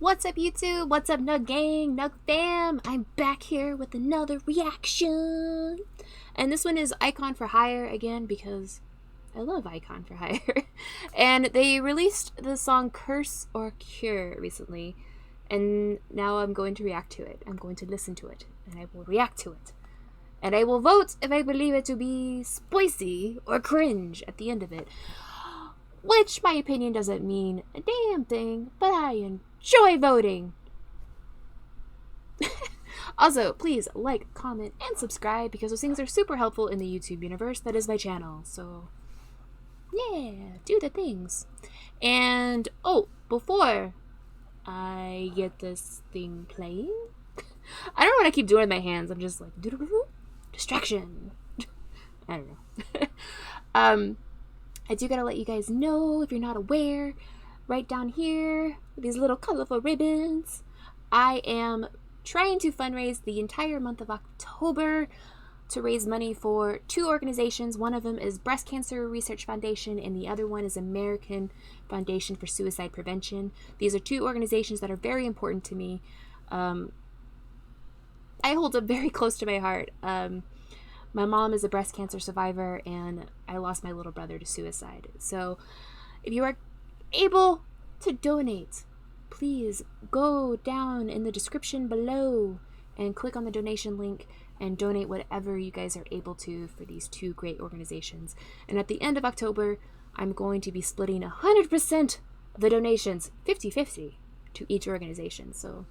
What's up, YouTube? What's up, Nug Gang, Nug Fam? I'm back here with another reaction. And this one is Icon for Hire again because I love Icon for Hire. And they released the song Curse or Cure recently. And now I'm going to react to it. I'm going to listen to it. And I will react to it. And I will vote if I believe it to be SPOICY or cringe at the end of it. Which, my opinion, doesn't mean a damn thing, but I enjoy voting. Also, please like, comment, and subscribe because those things are super helpful in the YouTube universe that is my channel. So, yeah, do the things. And, oh, before I get this thing playing, I don't know what I keep doing with my hands. I'm just like, distraction. I don't know. I do gotta let you guys know, if you're not aware, right down here, these little colorful ribbons, I am trying to fundraise the entire month of October to raise money for two organizations. One of them is Breast Cancer Research Foundation, and the other one is American Foundation for Suicide Prevention. These are two organizations that are very important to me. I hold them very close to my heart. My mom is a breast cancer survivor, and I lost my little brother to suicide. So if you are able to donate, please go down in the description below and click on the donation link and donate whatever you guys are able to for these two great organizations. And at the end of October, I'm going to be splitting 100% of the donations, 50-50, to each organization. So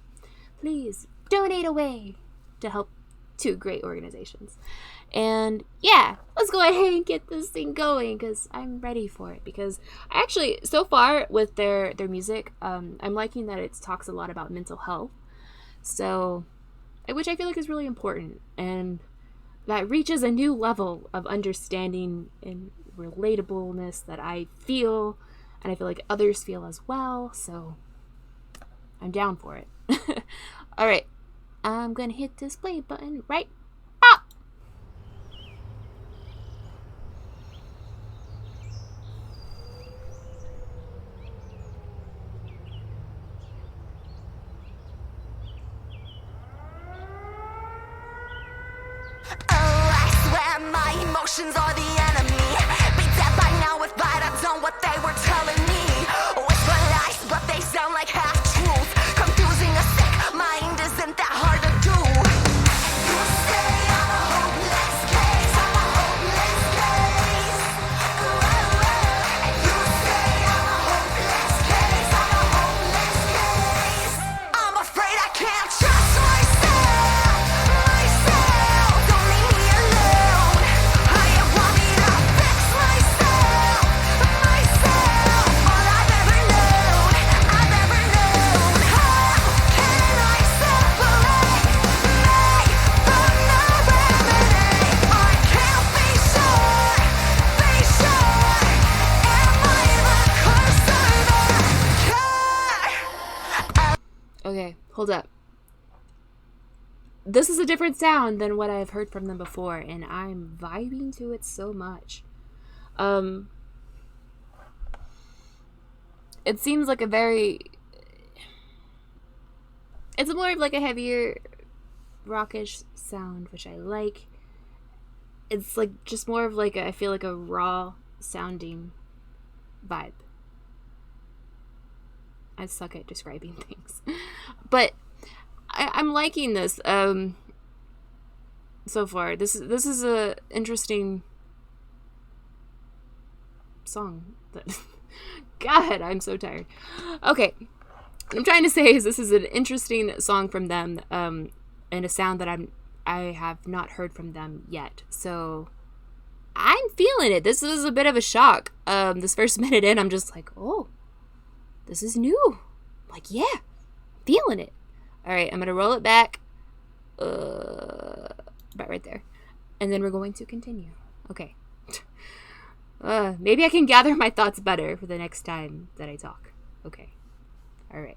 please donate away to help two great organizations. And yeah, let's go ahead and get this thing going because I'm ready for it. Because I actually, so far with their music, I'm liking that it talks a lot about mental health, so which I feel like is really important, and that reaches a new level of understanding and relatableness that I feel, and I feel like others feel as well. So I'm down for it. All right, I'm gonna hit this play button right pop. My emotions are the enemy. Be dead by now if I'd have done what they were telling me. Whisper lies, but they sound like half-truths. Confusing a sick mind isn't that hard to do. You say I'm a hopeless case, I'm a hopeless case. And you say I'm a hopeless case, I'm a hopeless case. I'm afraid I can't trust myself. Don't leave me alone. Want me to fix myself. All I've ever known. How can I separate me from the remedy? I can't be sure. Am I the curse or the cure? Okay, hold up. This is a different sound than what I've heard from them before, and I'm vibing to it so much. It seems like it's more of like a heavier rockish sound, which I like. It's like just more of like I feel like a raw sounding vibe. I suck at describing things. But I'm liking this so far. This is a interesting song. God, I'm so tired. Okay, what I'm trying to say is this is an interesting song from them, and a sound that I have not heard from them yet. So I'm feeling it. This is a bit of a shock. This first minute in, I'm just like, oh, this is new. Like, yeah, feeling it. All right, I'm going to roll it back. About right there. And then we're going to continue. Okay. Maybe I can gather my thoughts better for the next time that I talk. Okay. All right.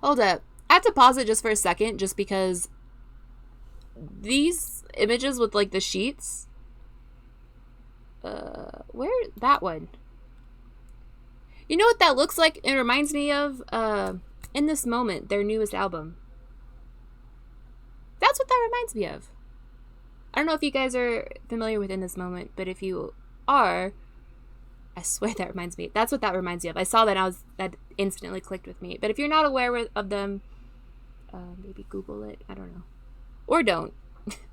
Hold up. I have to pause it just for a second, just because these images with like the sheets, where that one? You know what that looks like? It reminds me of In This Moment, their newest album. That's what that reminds me of. I don't know if you guys are familiar with In This Moment, but if you are, I swear that reminds me. That's what that reminds me of. I saw that that instantly clicked with me. But if you're not aware of them, maybe Google it. I don't know. Or don't.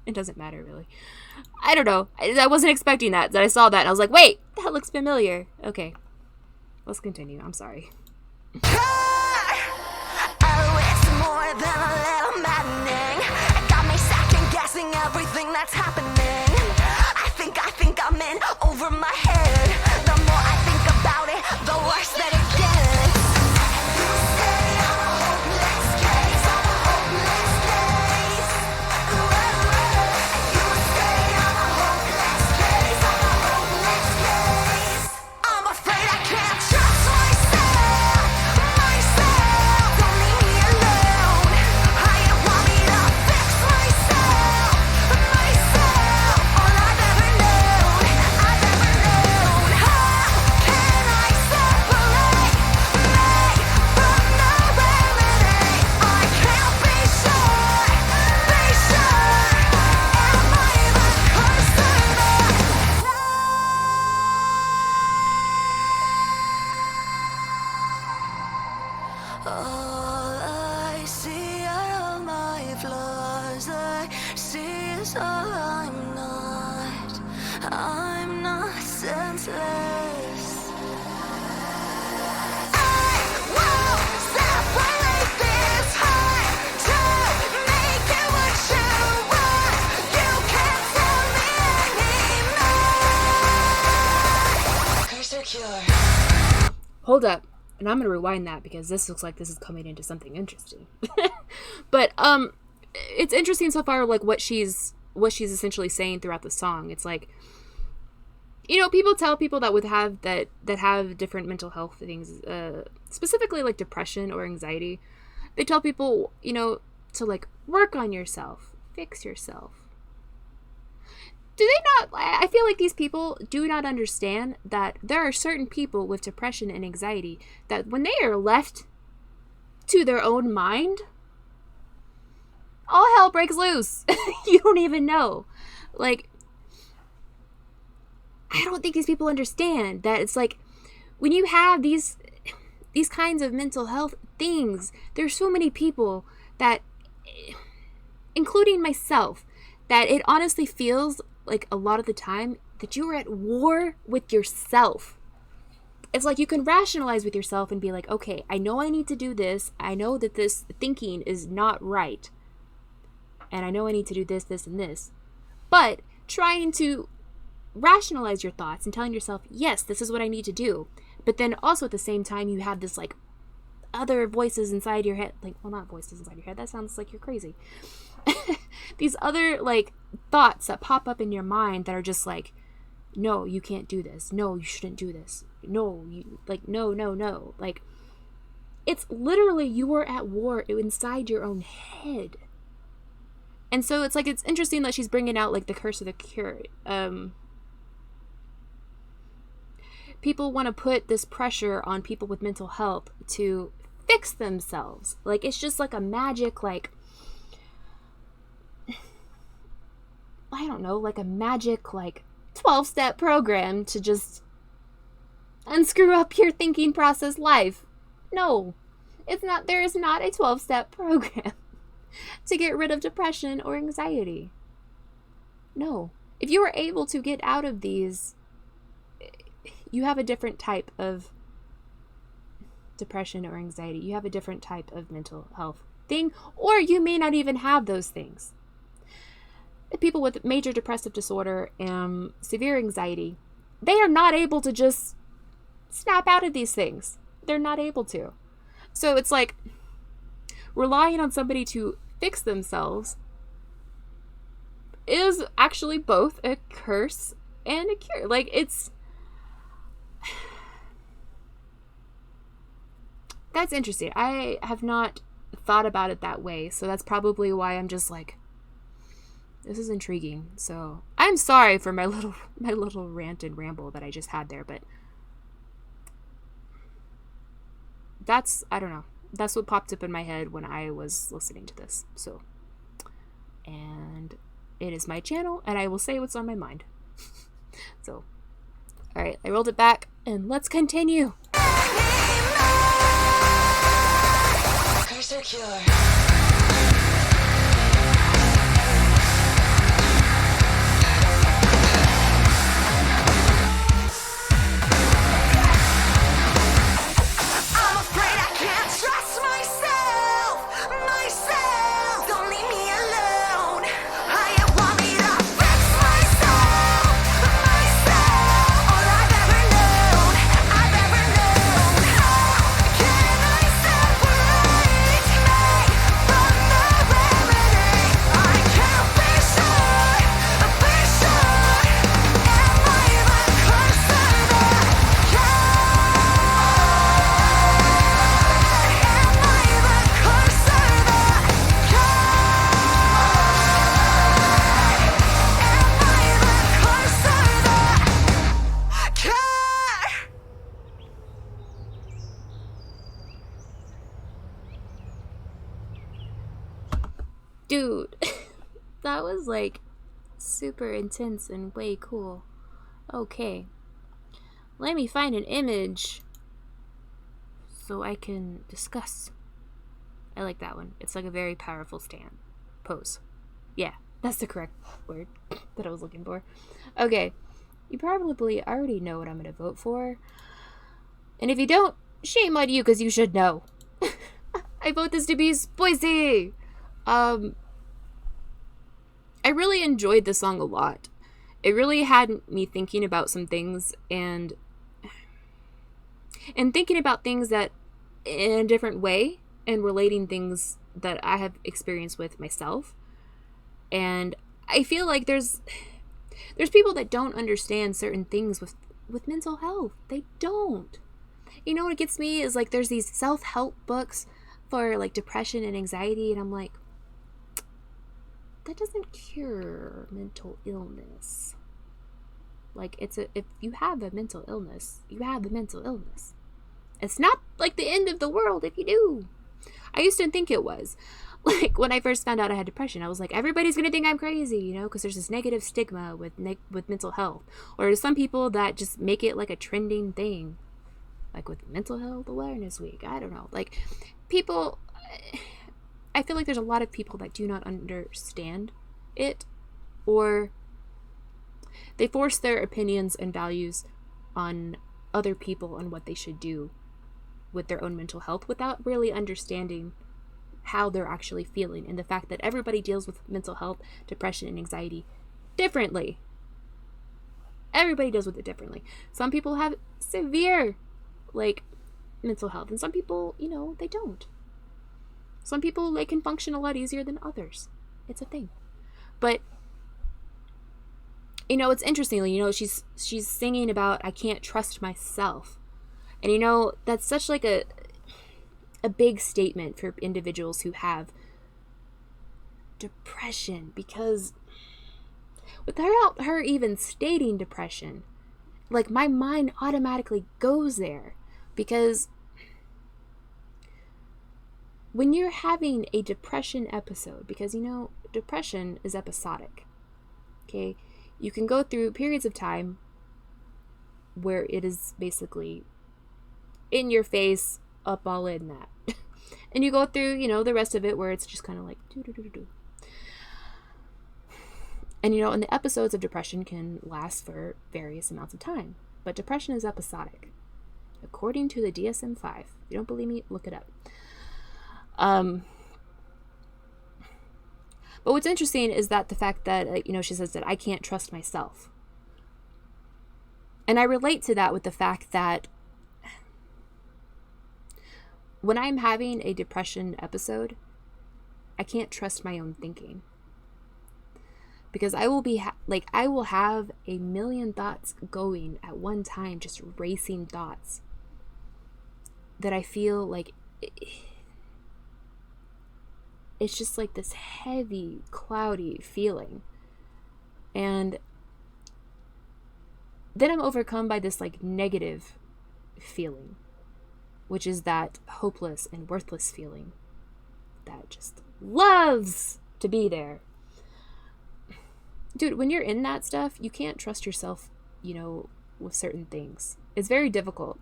It doesn't matter, really. I don't know. I wasn't expecting that. I saw that and I was like, wait, that looks familiar. Okay. Let's continue. I'm sorry. Oh, it's more than a little maddening. It got me second guessing everything that's happening. I think I'm in over my head. The more I think about it, the worse that it gets. You say I'm a hopeless case. I'm a hopeless case. You say I'm a hopeless case. I'm a hopeless case. I'm afraid I can't trust myself. Don't leave me alone. I ain't want me to fix myself. All I've ever known. How can I separate me from the remedy? I can't be sure. Am I the curse or the all I see are all my flaws. I see is all I'm not. I'm not senseless. I won't separate this heart to make it what you want. You can't tell me anymore. Curse or cure? Hold up. And I'm going to rewind that because this looks like this is coming into something interesting. But it's interesting so far, like what she's essentially saying throughout the song. It's like, you know, people tell people that have different mental health things, specifically like depression or anxiety. They tell people, you know, to like work on yourself, fix yourself. Do they not? I feel like these people do not understand that there are certain people with depression and anxiety that when they are left to their own mind, all hell breaks loose. You don't even know. Like, I don't think these people understand that it's like when you have these kinds of mental health things, there's so many people that, including myself, that it honestly feels like a lot of the time that you are at war with yourself. It's like you can rationalize with yourself and be like, okay, I know I need to do this. I know that this thinking is not right. And I know I need to do this, this, and this. But trying to rationalize your thoughts and telling yourself, yes, this is what I need to do. But then also at the same time, you have this like other voices inside your head. Like, well, not voices inside your head. That sounds like you're crazy. These other like thoughts that pop up in your mind that are just like, no, you can't do this. No, you shouldn't do this. No, you like, no. Like, it's literally you are at war inside your own head. And so it's like, it's interesting that she's bringing out like the curse of the cure. People want to put this pressure on people with mental health to fix themselves. Like, it's just like a magic, like, I don't know, like a magic, like 12-step program to just unscrew up your thinking process life. No, it's not. There is not a 12-step program to get rid of depression or anxiety. No. If you are able to get out of these, you have a different type of depression or anxiety. You have a different type of mental health thing, or you may not even have those things. People with major depressive disorder and severe anxiety, they are not able to just snap out of these things. They're not able to. So it's like relying on somebody to fix themselves is actually both a curse and a cure. Like, it's... That's interesting. I have not thought about it that way, so that's probably why I'm just like, This is intriguing. So I'm sorry for my little rant and ramble that I just had there, but that's, I don't know. That's what popped up in my head when I was listening to this. So, and it is my channel, and I will say what's on my mind. So, all right, I rolled it back, and let's continue. Curse or cure. Dude, that was like super intense and way cool. Okay, let me find an image so I can discuss. I like that one. It's like a very powerful stand. Pose. Yeah, that's the correct word that I was looking for. Okay, you probably already know what I'm going to vote for. And if you don't, shame on you, because you should know. I vote this to be SPOICY! I really enjoyed the song a lot. It really had me thinking about some things and thinking about things that in a different way and relating things that I have experienced with myself. And I feel like there's people that don't understand certain things with mental health. They don't. You know what gets me is like there's these self-help books for like depression and anxiety, and I'm like, that doesn't cure mental illness. Like, if you have a mental illness, you have a mental illness. It's not like the end of the world if you do. I used to think it was. Like, when I first found out I had depression, I was like, everybody's gonna think I'm crazy, you know, because there's this negative stigma with mental health. Or there's some people that just make it like a trending thing. Like with Mental Health Awareness Week. I don't know. Like, people... I feel like there's a lot of people that do not understand it, or they force their opinions and values on other people on what they should do with their own mental health without really understanding how they're actually feeling, and the fact that everybody deals with mental health, depression, and anxiety differently. Everybody deals with it differently. Some people have severe, like, mental health, and some people, you know, they don't. Some people, they can function a lot easier than others. It's a thing. But, you know, it's interesting. You know, she's singing about, I can't trust myself. And, you know, that's such like a big statement for individuals who have depression. Because without her even stating depression, like, my mind automatically goes there. Because when you're having a depression episode, because, you know, depression is episodic, okay? You can go through periods of time where it is basically in your face, up all in that. And you go through, you know, the rest of it where it's just kind of like do. And, you know, and the episodes of depression can last for various amounts of time. But depression is episodic. According to the DSM-5. If you don't believe me, look it up. But what's interesting is that the fact that, you know, she says that I can't trust myself. And I relate to that with the fact that when I'm having a depression episode, I can't trust my own thinking. Because I will be, I will have a million thoughts going at one time, just racing thoughts that I feel like... It's just like this heavy, cloudy feeling. And then I'm overcome by this like negative feeling, which is that hopeless and worthless feeling that just loves to be there. Dude, when you're in that stuff, you can't trust yourself, you know, with certain things. It's very difficult.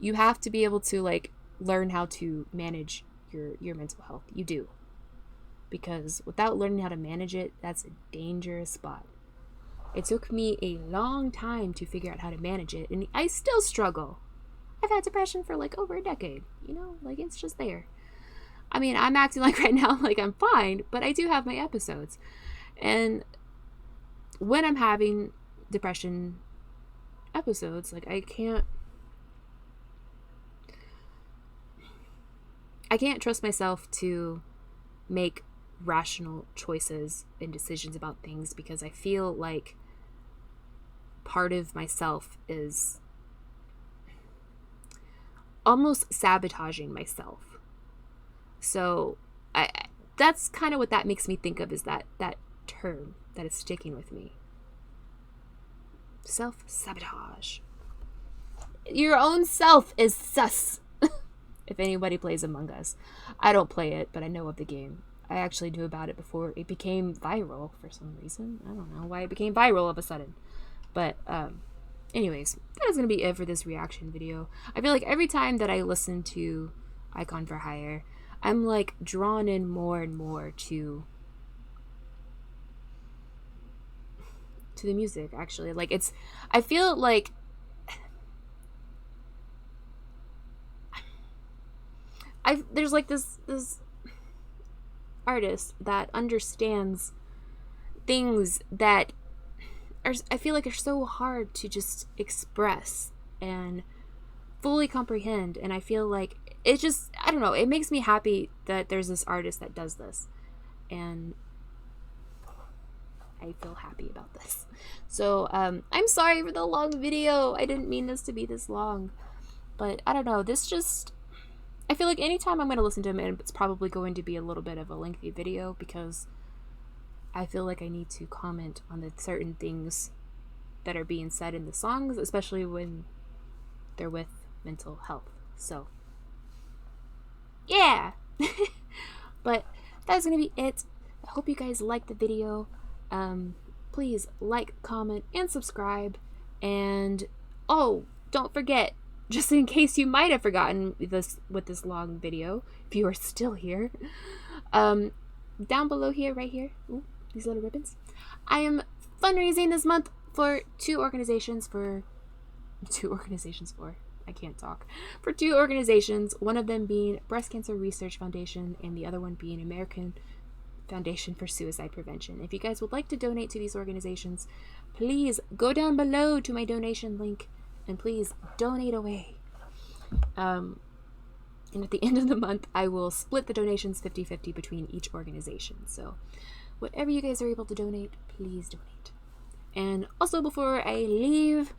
You have to be able to like learn how to manage your mental health. You do. Because without learning how to manage it, that's a dangerous spot. It took me a long time to figure out how to manage it, and I still struggle. I've had depression for like over a decade, you know, like it's just there. I mean, I'm acting like right now like I'm fine, but I do have my episodes. And when I'm having depression episodes, like I can't trust myself to make rational choices and decisions about things, because I feel like part of myself is almost sabotaging myself. So that's kind of what that makes me think of, is that term that is sticking with me. Self-sabotage. Your own self is sus. If anybody plays Among Us. I don't play it, but I know of the game. I actually knew about it before it became viral for some reason. I don't know why it became viral all of a sudden. But anyways, that is going to be it for this reaction video. I feel like every time that I listen to Icon for Hire, I'm like drawn in more and more to the music, actually. Like I feel like there's like this artist that understands things that I feel like are so hard to just express and fully comprehend. And I feel like it just, I don't know, it makes me happy that there's this artist that does this. And I feel happy about this. So I'm sorry for the long video. I didn't mean this to be this long. But I don't know, this just, I feel like anytime I'm going to listen to him, it's probably going to be a little bit of a lengthy video, because I feel like I need to comment on the certain things that are being said in the songs, especially when they're with mental health. So, yeah. But that's going to be it. I hope you guys liked the video. Please like, comment, and subscribe. And, oh, don't forget, just in case you might have forgotten this with this long video, if you are still here, down below here, right here, ooh, these little ribbons, I am fundraising this month for two organizations, one of them being Breast Cancer Research Foundation and the other one being American Foundation for Suicide Prevention. If you guys would like to donate to these organizations, please go down below to my donation link and please donate away. And at the end of the month, I will split the donations 50-50 between each organization. So whatever you guys are able to donate, please donate. And also, before I leave,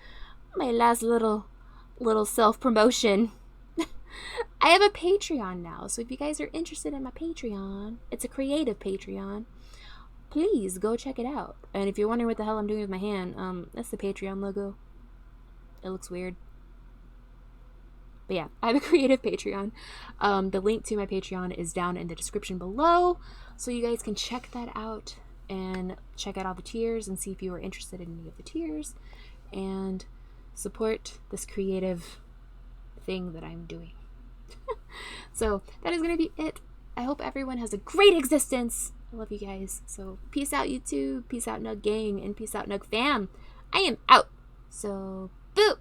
my last little self-promotion, I have a Patreon now. So if you guys are interested in my Patreon, it's a creative Patreon, please go check it out. And if you're wondering what the hell I'm doing with my hand, that's the Patreon logo. It looks weird. But yeah, I have a creative Patreon. The link to my Patreon is down in the description below, so you guys can check that out and check out all the tiers and see if you are interested in any of the tiers and support this creative thing that I'm doing. So that is going to be it. I hope everyone has a great existence. I love you guys. So peace out, YouTube. Peace out, Nug Gang. And peace out, Nug Fam. I am out. So, boop.